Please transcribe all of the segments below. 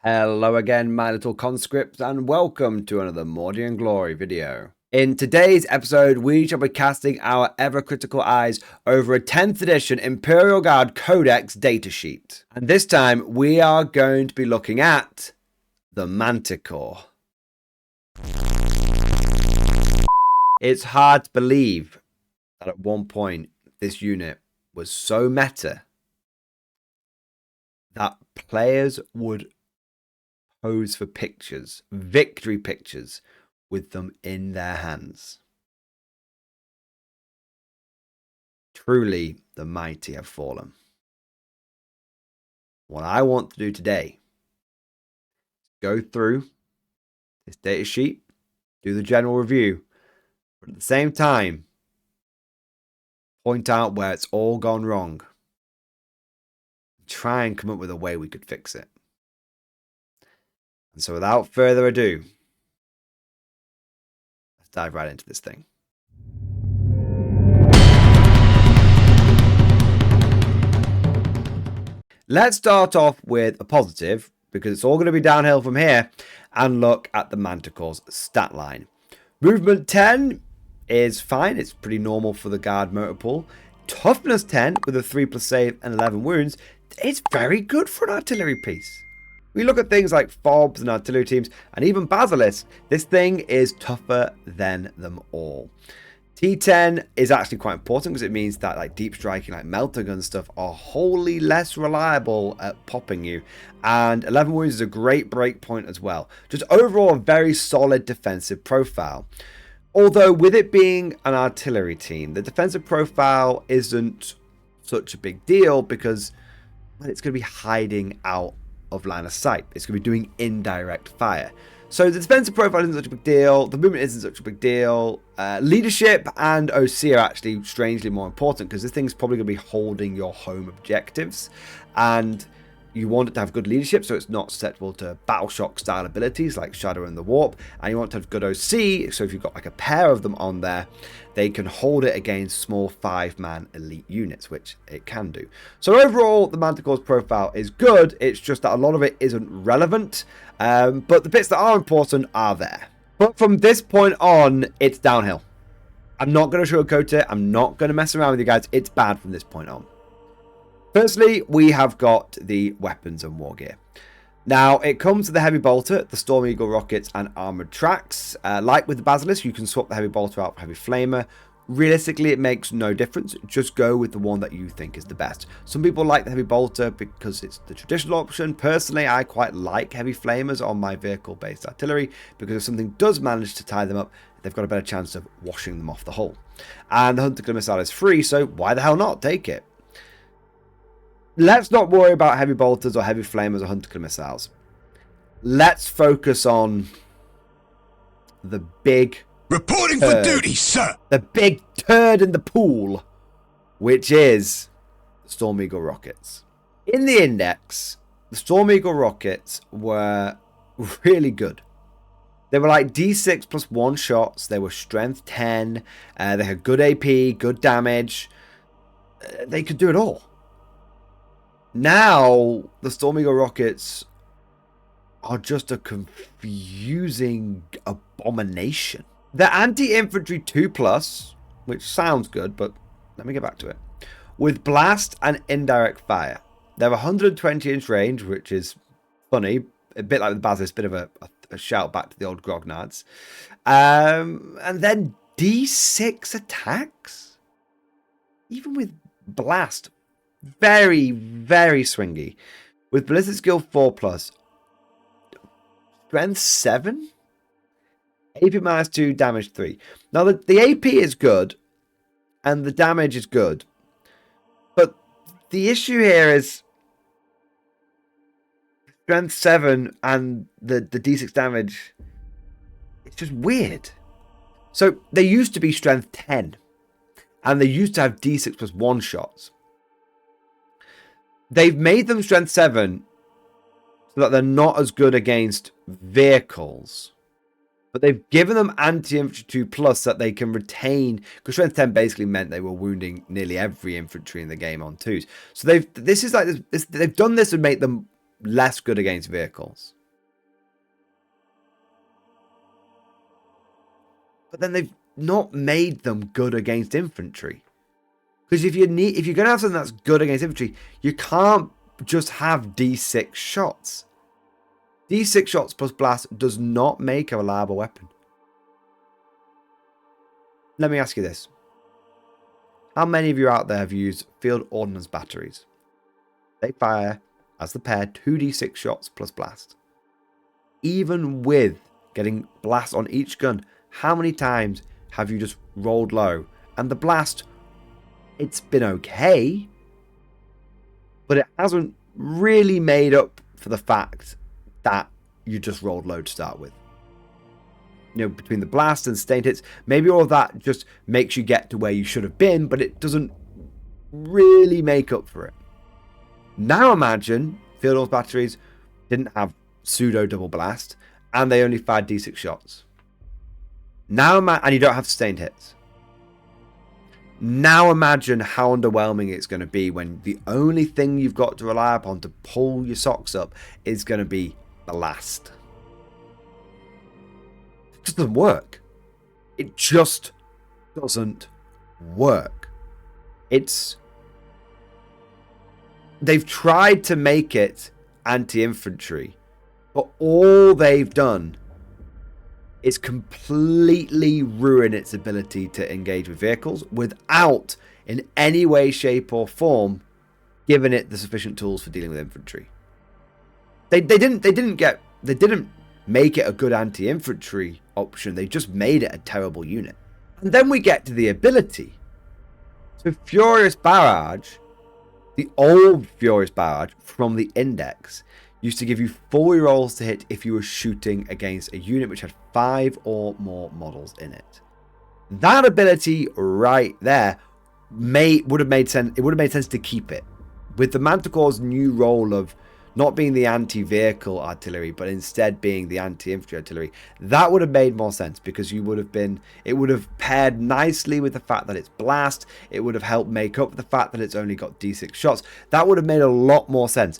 Hello again, my little conscripts, and welcome to another Mordian Glory video. In today's episode, we shall be casting our ever-critical eyes over a 10th edition Imperial Guard Codex datasheet. And this time, we are going to be looking at the Manticore. It's hard to believe that at one point, this unit was so meta that players would pose for pictures, victory pictures, with them in their hands. Truly, the mighty have fallen. What I want to do today is go through this data sheet, do the general review, but at the same time, point out where it's all gone wrong. Try and come up with a way we could fix it. And so without further ado, let's dive right into this thing. Let's start off with a positive, because it's all going to be downhill from here, and look at the Manticore's stat line. Movement 10 is fine. It's pretty normal for the guard motor pool. Toughness 10 with a 3+ save and 11 wounds. It's very good for an artillery piece. We look at things like fobs and artillery teams, and even basilisk. This thing is tougher than them all. T10 is actually quite important because it means that like deep striking, like melter gun stuff, are wholly less reliable at popping you. And 11 wounds is a great break point as well. Just overall a very solid defensive profile. Although with it being an artillery team, the defensive profile isn't such a big deal because it's going to be hiding out of line of sight. It's going to be doing indirect fire. So the defensive profile isn't such a big deal. The movement isn't such a big deal. Leadership and OC are actually strangely more important because this thing's probably going to be holding your home objectives. And you want it to have good leadership so it's not susceptible to battle shock style abilities like Shadow and the Warp. And you want to have good OC, so if you've got like a pair of them on there, they can hold it against small 5-man elite units, which it can do. So overall, the Manticore's profile is good. It's just that a lot of it isn't relevant, but the bits that are important are there. But from this point on, it's downhill. I'm not going to sugarcoat it. I'm not going to mess around with you guys. It's bad from this point on. Firstly, we have got the weapons and war gear. Now, it comes with the heavy bolter, the Storm Eagle rockets, and armored tracks. Like with the Basilisk, you can swap the heavy bolter out for heavy flamer. Realistically, it makes no difference. Just go with the one that you think is the best. Some people like the heavy bolter because it's the traditional option. Personally, I quite like heavy flamers on my vehicle-based artillery because if something does manage to tie them up, they've got a better chance of washing them off the hull. And the Hunter Killer Missile is free, so why the hell not? Take it. Let's not worry about heavy bolters or heavy flamers or hunter killer missiles. Let's focus on the big reporting for duty, sir. The big turd in the pool, which is the Storm Eagle rockets. In the index, the Storm Eagle rockets were really good. They were like D6 plus 1 shots. They were strength 10. They had good AP, good damage. They could do it all. Now, the Storm Eagle rockets are just a confusing abomination. They're anti-infantry 2+, which sounds good, but let me get back to it. With blast and indirect fire. They're 120-inch range, which is funny. A bit like the Basilisk, bit of a shout back to the old grognards. And then D6 attacks? Even with blast. Very, very swingy. With Ballistic Skill 4+, Strength 7, AP -2, damage 3. Now, the AP is good, and the damage is good. But the issue here is Strength 7 and the D6 damage, it's just weird. So, they used to be Strength 10, and they used to have D6 plus 1 shots. They've made them Strength 7 so that they're not as good against vehicles. But they've given them anti-infantry 2+ that they can retain. Because Strength 10 basically meant they were wounding nearly every infantry in the game on 2s. So they've done this to make them less good against vehicles. But then they've not made them good against infantry. Because if you're going to have something that's good against infantry, you can't just have D6 shots. D6 shots plus blast does not make a reliable weapon. Let me ask you this. How many of you out there have used field ordnance batteries? They fire, as the pair, 2d6 shots plus blast. Even with getting blast on each gun, how many times have you just rolled low? And the blast, it's been okay, but it hasn't really made up for the fact that you just rolled low to start with. You know, between the blast and stained hits, maybe all of that just makes you get to where you should have been, but it doesn't really make up for it. Now imagine field ordnance batteries didn't have pseudo double blast, and they only fired D6 shots. And you don't have sustained hits. Now imagine how underwhelming it's going to be when the only thing you've got to rely upon to pull your socks up is going to be blast. It just doesn't work. It just doesn't work. They've tried to make it anti-infantry, but all they've done is completely ruin its ability to engage with vehicles without, in any way, shape, or form, giving it the sufficient tools for dealing with infantry. They didn't make it a good anti-infantry option. They just made it a terrible unit. And then we get to the ability. So Furious Barrage, the old Furious Barrage from the Index, used to give you 4 rolls to hit if you were shooting against a unit which had 5 or more models in it. That ability right there would have made sense. It would have made sense to keep it. With the Manticore's new role of not being the anti-vehicle artillery, but instead being the anti-infantry artillery, that would have made more sense, because it would have paired nicely with the fact that it's blast. It would have helped make up the fact that it's only got D6 shots. That would have made a lot more sense.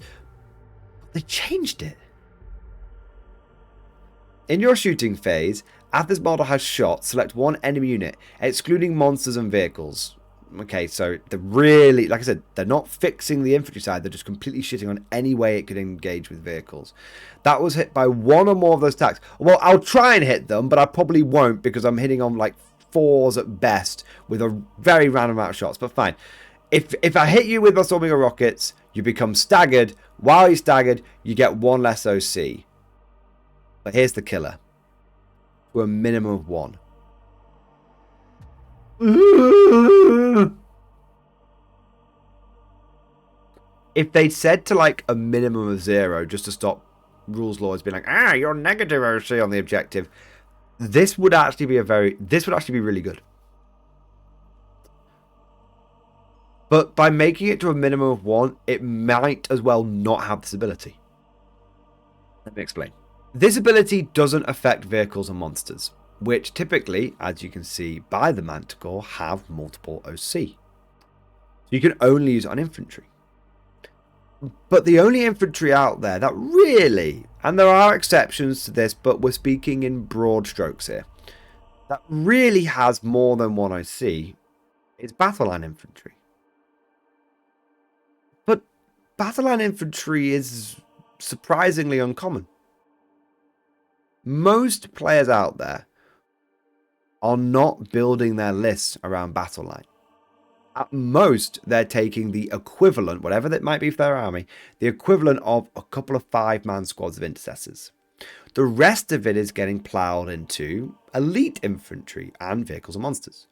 They changed it. In your shooting phase, after this model has shot, select one enemy unit, excluding monsters and vehicles. Okay, so they're really, like I said, they're not fixing the infantry side. They're just completely shitting on any way it could engage with vehicles. That was hit by 1 or more of those attacks. Well, I'll try and hit them, but I probably won't, because I'm hitting on like 4s at best with a very random amount of shots. But fine. If I hit you with my storming or rockets, you become staggered. While you're staggered, you get 1 less OC. But here's the killer. To a minimum of 1. If they'd said to like a minimum of 0 just to stop rules laws being like, you're negative OC on the objective, this would actually be really good. But by making it to a minimum of 1, it might as well not have this ability. Let me explain. This ability doesn't affect vehicles and monsters, which typically, as you can see by the Manticore, have multiple OC. So you can only use it on infantry. But the only infantry out there that really, and there are exceptions to this, but we're speaking in broad strokes here, that really has more than 1 OC is battle line infantry. But battle line infantry is surprisingly uncommon. Most players out there are not building their lists around battle line. At most, they're taking the equivalent, whatever that might be for their army, the equivalent of a couple of 5-man squads of intercessors. The rest of it is getting ploughed into elite infantry and vehicles and monsters.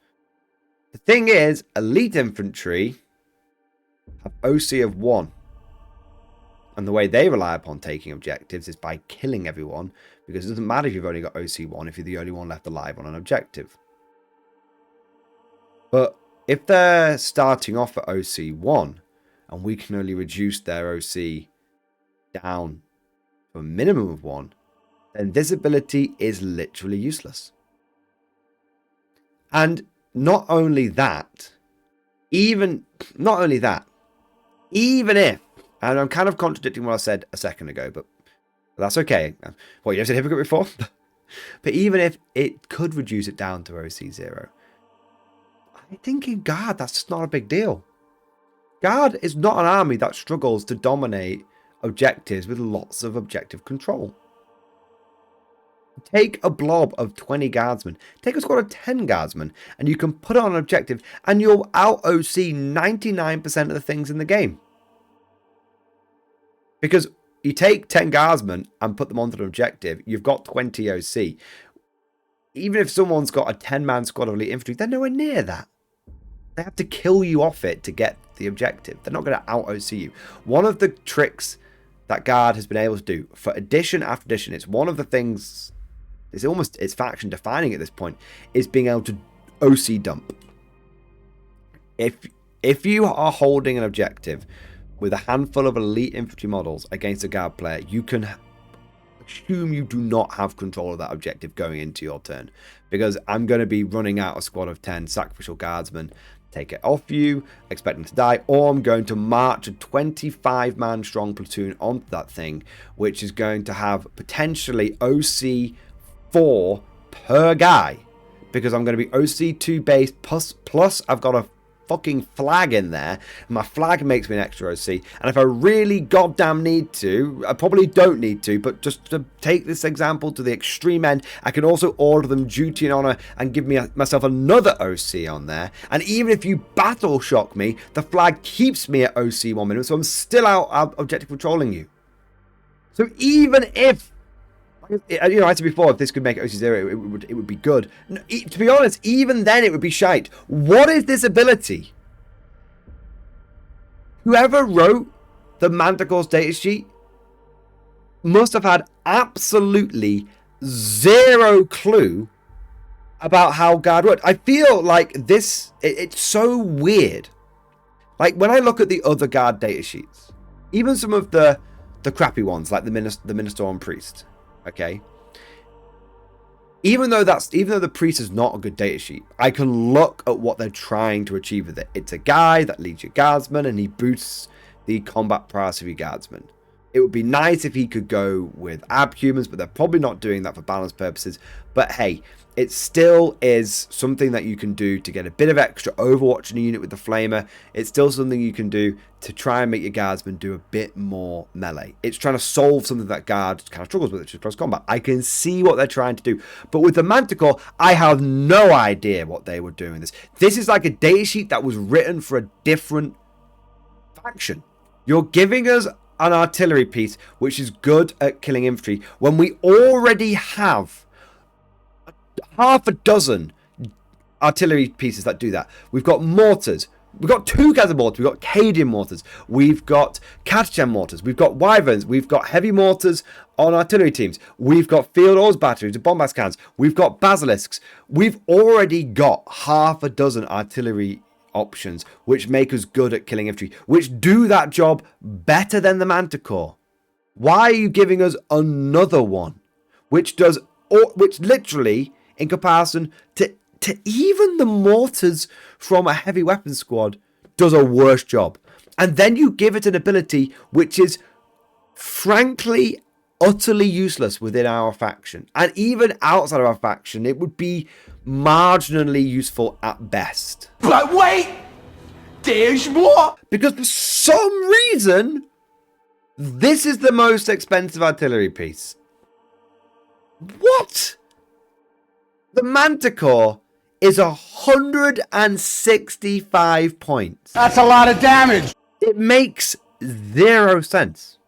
The thing is, elite infantry have OC of 1. And the way they rely upon taking objectives is by killing everyone, because it doesn't matter if you've only got OC 1 if you're the only one left alive on an objective. But if they're starting off at OC 1 and we can only reduce their OC down to a minimum of 1, then this ability is literally useless. And not only that, even if And I'm kind of contradicting what I said a second ago, but that's okay. Well, you said hypocrite before? But even if it could reduce it down to OC0, I'm thinking, God, that's just not a big deal. Guard is not an army that struggles to dominate objectives with lots of objective control. Take a blob of 20 guardsmen, take a squad of 10 guardsmen, and you can put it on an objective, and you'll out-OC 99% of the things in the game. Because you take 10 guardsmen and put them onto an objective, you've got 20 OC. Even if someone's got a 10-man squad of elite infantry, they're nowhere near that. They have to kill you off it to get the objective. They're not going to out-OC you. One of the tricks that Guard has been able to do for edition after edition, it's one of the things, it's faction defining at this point, is being able to OC dump. If you are holding an objective with a handful of elite infantry models against a Guard player, you can assume you do not have control of that objective going into your turn. Because I'm going to be running out a squad of 10 sacrificial guardsmen, take it off you, expect them to die, or I'm going to march a 25-man strong platoon onto that thing, which is going to have potentially OC 4 per guy. Because I'm going to be OC 2 based, plus I've got a fucking flag in there. My flag makes me an extra OC, and if I really goddamn need to, I probably don't need to, but just to take this example to the extreme end, I can also order them duty and honor and give myself another OC on there. And even if you battle shock me, the flag keeps me at OC 1 minute, so I'm still out objective controlling you. So even if, you know, I said before, if this could make it OC0, it would be good. No, to be honest, even then it would be shite. What is this ability? Whoever wrote the Manticore's datasheet must have had absolutely zero clue about how Guard worked. I feel like this, it's so weird. Like, when I look at the other Guard datasheets, even some of the crappy ones, like the Minister and Priest, okay, even though the priest is not a good datasheet, I can look at what they're trying to achieve with it. It's a guy that leads your guardsmen and he boosts the combat prowess of your guardsmen. It would be nice if he could go with abhumans, but they're probably not doing that for balance purposes. But hey, it still is something that you can do to get a bit of extra overwatch in a unit with the flamer. It's still something you can do to try and make your guardsmen do a bit more melee. It's trying to solve something that Guard kind of struggles with, which is close combat. I can see what they're trying to do. But with the Manticore, I have no idea what they were doing this. This is like a datasheet that was written for a different faction. You're giving us an artillery piece which is good at killing infantry when we already have half a dozen artillery pieces that do that. We've got mortars. We've got 2 kinds of mortars. We've got Cadian mortars. We've got Catachan mortars. We've got Wyverns. We've got heavy mortars on artillery teams. We've got field ores batteries and bombast cannons. We've got basilisks. We've already got half a dozen artillery options which make us good at killing infantry, which do that job better than the Manticore. Why are you giving us another one which literally, in comparison to even the mortars from a heavy weapons squad, does a worse job? And then you give it an ability which is frankly utterly useless within our faction, and even outside of our faction it would be marginally useful at best. But wait! There's more! Because for some reason, this is the most expensive artillery piece. What? The Manticore is 165 points. That's a lot of damage! It makes 0 sense.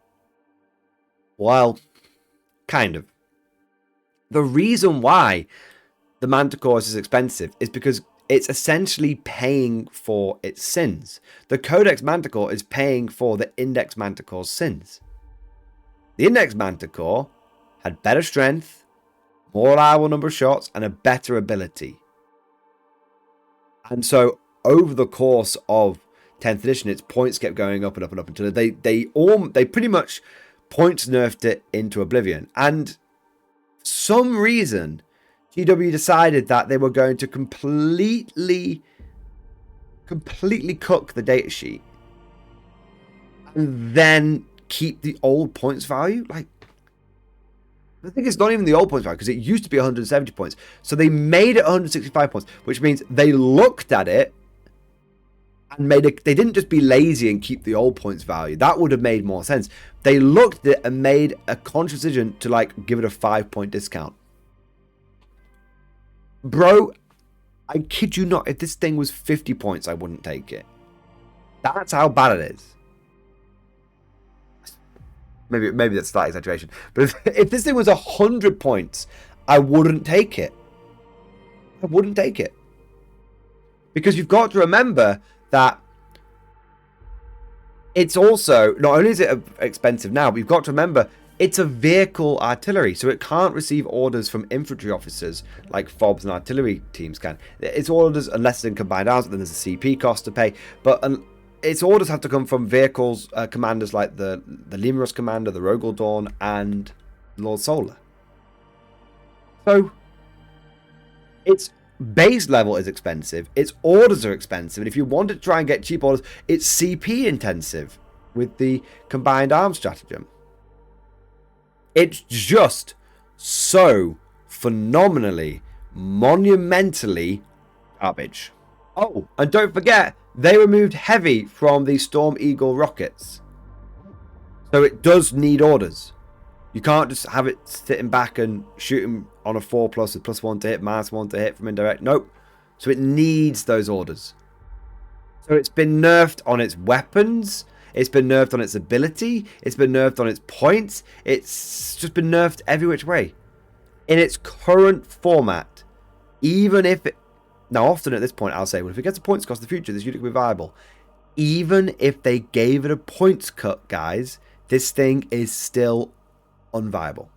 Well, kind of. The reason why the Manticore is expensive is because it's essentially paying for its sins. The Codex Manticore is paying for the Index Manticore's sins. The Index Manticore had better strength, more reliable number of shots, and a better ability. And so over the course of 10th edition, its points kept going up and up and up until they pretty much points nerfed it into oblivion. And for some reason, GW decided that they were going to completely cook the datasheet and then keep the old points value. Like, I think it's not even the old points value because it used to be 170 points. So they made it 165 points, which means they looked at it and made it. They didn't just be lazy and keep the old points value. That would have made more sense. They looked at it and made a conscious decision to like give it a 5-point discount. Bro, I kid you not, if this thing was 50 points, I wouldn't take it. That's how bad it is. Maybe that's a slight exaggeration. But if this thing was 100 points, I wouldn't take it. I wouldn't take it. Because you've got to remember that it's also, not only is it expensive now, but you've got to remember it's a vehicle artillery, so it can't receive orders from infantry officers like FOBs and artillery teams can. Its orders, unless it's in combined arms, then there's a CP cost to pay. But its orders have to come from vehicles, commanders like the Lemurus Commander, the Rogel Dawn, and Lord Solar. So, its base level is expensive, its orders are expensive, and if you want to try and get cheap orders, it's CP intensive with the combined arms stratagem. It's just so phenomenally, monumentally garbage. Oh, and don't forget, they removed heavy from the Storm Eagle rockets. So it does need orders. You can't just have it sitting back and shooting on a 4+ with +1 to hit, -1 to hit from indirect. Nope. So it needs those orders. So it's been nerfed on its weapons. It's been nerfed on its ability. It's been nerfed on its points. It's just been nerfed every which way. In its current format, even if it... Now, often at this point, I'll say, well, if it gets a points cost in the future, this unit can be viable. Even if they gave it a points cut, guys, this thing is still unviable.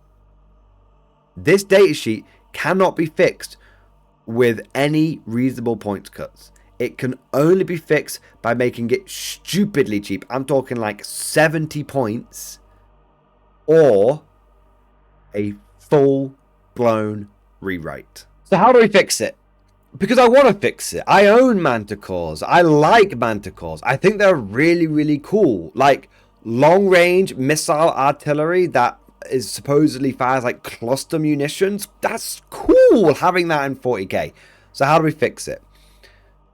This datasheet cannot be fixed with any reasonable points cuts. It can only be fixed by making it stupidly cheap. I'm talking like 70 points or a full-blown rewrite. So how do we fix it? Because I want to fix it. I own Manticores. I like Manticores. I think they're really, really cool. Like long-range missile artillery that is supposedly fires like cluster munitions. That's cool having that in 40k. So how do we fix it?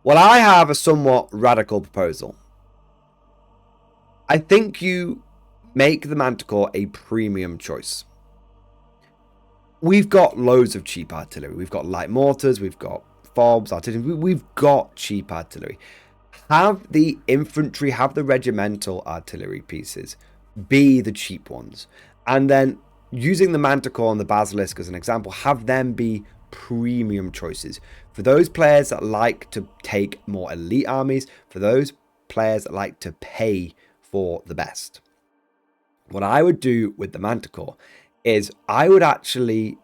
Well, I have a somewhat radical proposal. I think you make the Manticore a premium choice. We've got loads of cheap artillery. We've got light mortars, we've got FOBs, artillery. We've got cheap artillery. Have the infantry, have the regimental artillery pieces be the cheap ones. And then using the Manticore and the Basilisk as an example, have them be premium choices for those players that like to take more elite armies, for those players that like to pay for the best. What I would do with the Manticore is I would actually,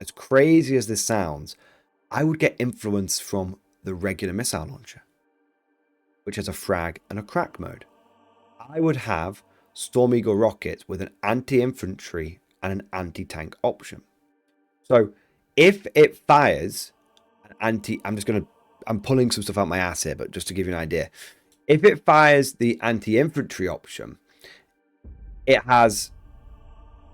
as crazy as this sounds, I would get influence from the regular missile launcher, which has a frag and a crack mode. I would have Storm Eagle rockets with an anti-infantry and an anti-tank option. So if it fires an I'm pulling some stuff out my ass here, but just to give you an idea. If it fires the anti-infantry option, it has,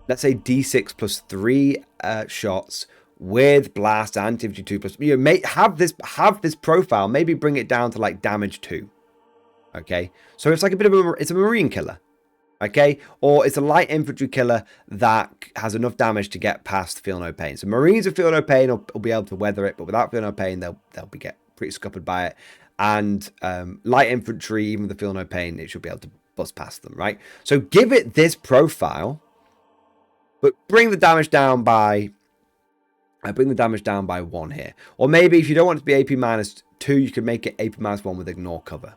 let's say, D6 plus 3 shots with blast, anti-infantry 2 plus. You may have this profile, maybe bring it down to like damage 2. Okay, so it's like a bit of it's a marine killer. Okay, or it's a light infantry killer that has enough damage to get past feel no pain. So Marines with feel no pain will be able to weather it, but without feel no pain, they'll get pretty scuppered by it. And light infantry, even with the feel no pain, it should be able to bust past them, right? So give it this profile, but bring the damage down by 1 here. Or maybe if you don't want it to be AP -2, you could make it AP -1 with ignore cover.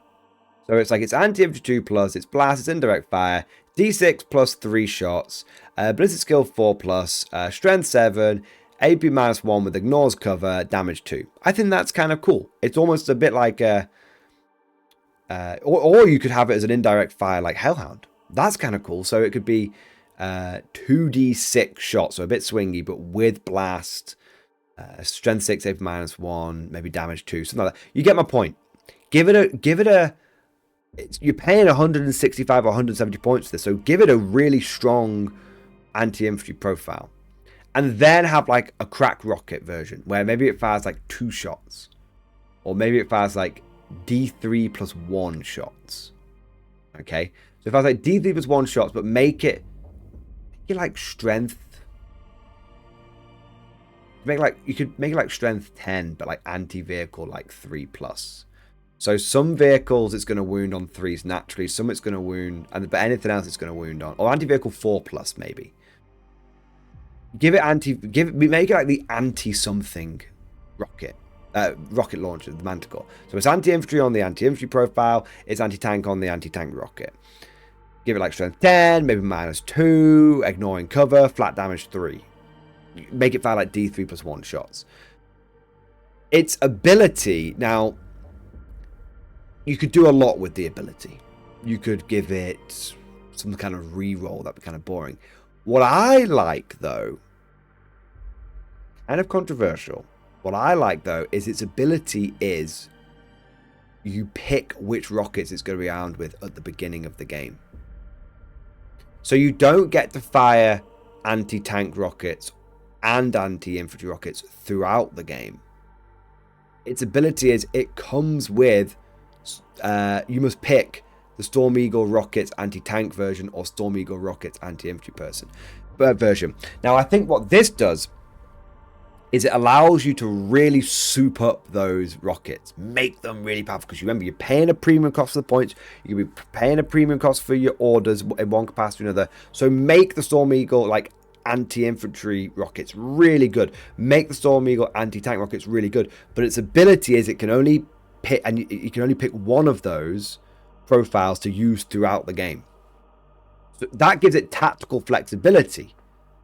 So it's like it's anti-infantry 2 plus, it's blast, it's indirect fire, D6 plus 3 shots, ballistic skill 4 plus, strength 7, AP -1 with ignores cover, damage 2. I think that's kind of cool. It's almost a bit like a... or you could have it as an indirect fire like Hellhound. That's kind of cool. So it could be 2d6 shots, so a bit swingy, but with blast, strength 6, AP -1, maybe damage 2, something like that. You get my point. Give it a you're paying 165 or 170 points for this, so give it a really strong anti-infantry profile. And then have like a crack rocket version where maybe it fires like 2 shots, or maybe it fires like D3 plus 1 shots. Okay, so if I was like D3 plus 1 shots, but make it like strength. You could make it like strength 10, but like anti-vehicle like 3 plus. So some vehicles it's going to wound on 3s naturally, some it's going to wound, but anything else it's going to wound on, or anti-vehicle 4 plus maybe. Make it like the anti-something rocket launcher, the Manticore. So it's anti-infantry on the anti-infantry profile, it's anti-tank on the anti-tank rocket. Give it like strength 10, maybe -2, ignoring cover, flat damage 3. Make it fire like D3 plus 1 shots. Its ability, now, you could do a lot with the ability. You could give it some kind of reroll, that'd be kind of boring. What I like, though, kind of controversial, what I like, though, is its ability is you pick which rockets it's going to be armed with at the beginning of the game. So you don't get to fire anti-tank rockets and anti-infantry rockets throughout the game. Its ability is it comes with, you must pick the Storm Eagle rockets anti-tank version or Storm Eagle rockets anti-infantry version. Now I think what this does is it allows you to really soup up those rockets, make them really powerful, because you remember you're paying a premium cost for the points, you'll be paying a premium cost for your orders in one capacity or another. So make the Storm Eagle like anti-infantry rockets really good, make the Storm Eagle anti-tank rockets really good, but its ability is it can only pick, and you can only pick one of those profiles to use throughout the game. So that gives it tactical flexibility.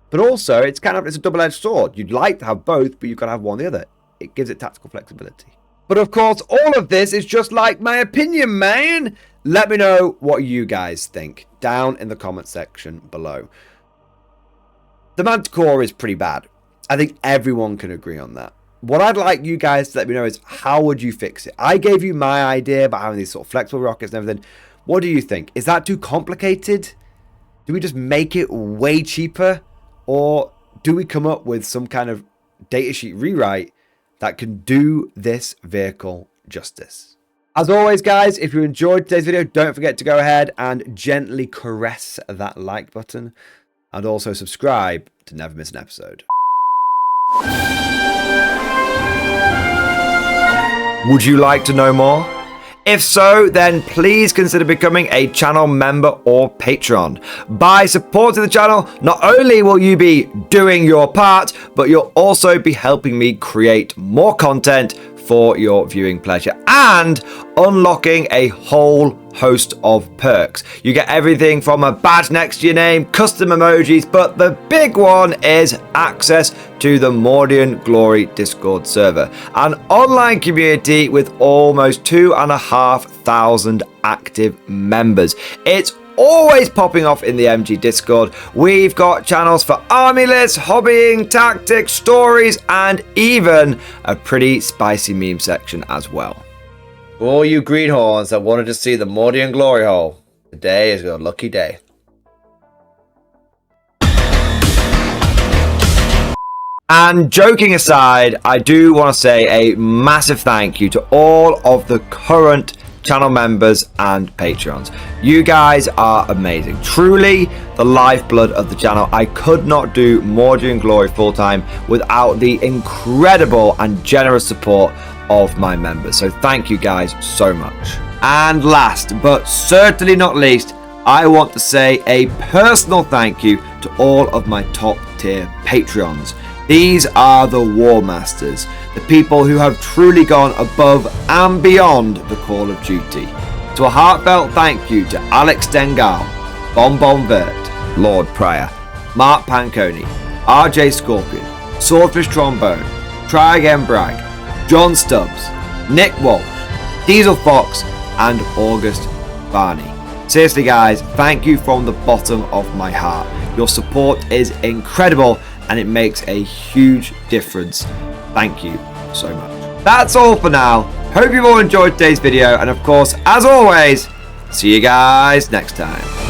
But also, it's a double-edged sword. You'd like to have both, but you've got to have one or the other. It gives it tactical flexibility. But of course, all of this is just like my opinion, man. Let me know what you guys think down in the comment section below. The Manticore is pretty bad. I think everyone can agree on that. What I'd like you guys to let me know is, how would you fix it? I gave you my idea about having these sort of flexible rockets and everything. What do you think? Is that too complicated? Do we just make it way cheaper? Or do we come up with some kind of datasheet rewrite that can do this vehicle justice? As always, guys, if you enjoyed today's video, don't forget to go ahead and gently caress that like button. And also subscribe to never miss an episode. Would you like to know more? If so, then please consider becoming a channel member or patron. By supporting the channel, not only will you be doing your part, but you'll also be helping me create more content for your viewing pleasure and unlocking a whole host of perks. You get everything from a badge next to your name, custom emojis, but the big one is access to the Mordian Glory Discord server, an online community with almost 2,500 active members. It's always popping off in the MG Discord. We've got channels for army lists, hobbying, tactics, stories, and even a pretty spicy meme section as well. For all you greenhorns that wanted to see the Mordian glory hole, today is your lucky day. And joking aside, I do want to say a massive thank you to all of the current channel members and patrons. You guys are amazing, truly the lifeblood of the channel. I could not do Mordian Glory full-time without the incredible and generous support of my members, so thank you guys so much. And last but certainly not least, I want to say a personal thank you to all of my top tier Patreons. These are the War Masters, the people who have truly gone above and beyond the call of duty. So a heartfelt thank you to Alex Dengal, Bon Vert, Lord Pryor, Mark Panconi, RJ Scorpion, Swordfish Trombone, Try Again Bragg, John Stubbs, Nick Walsh, Diesel Fox, and August Barney. Seriously guys, thank you from the bottom of my heart. Your support is incredible and it makes a huge difference. Thank you so much. That's all for now. Hope you've all enjoyed today's video, and of course, as always, See you guys next time.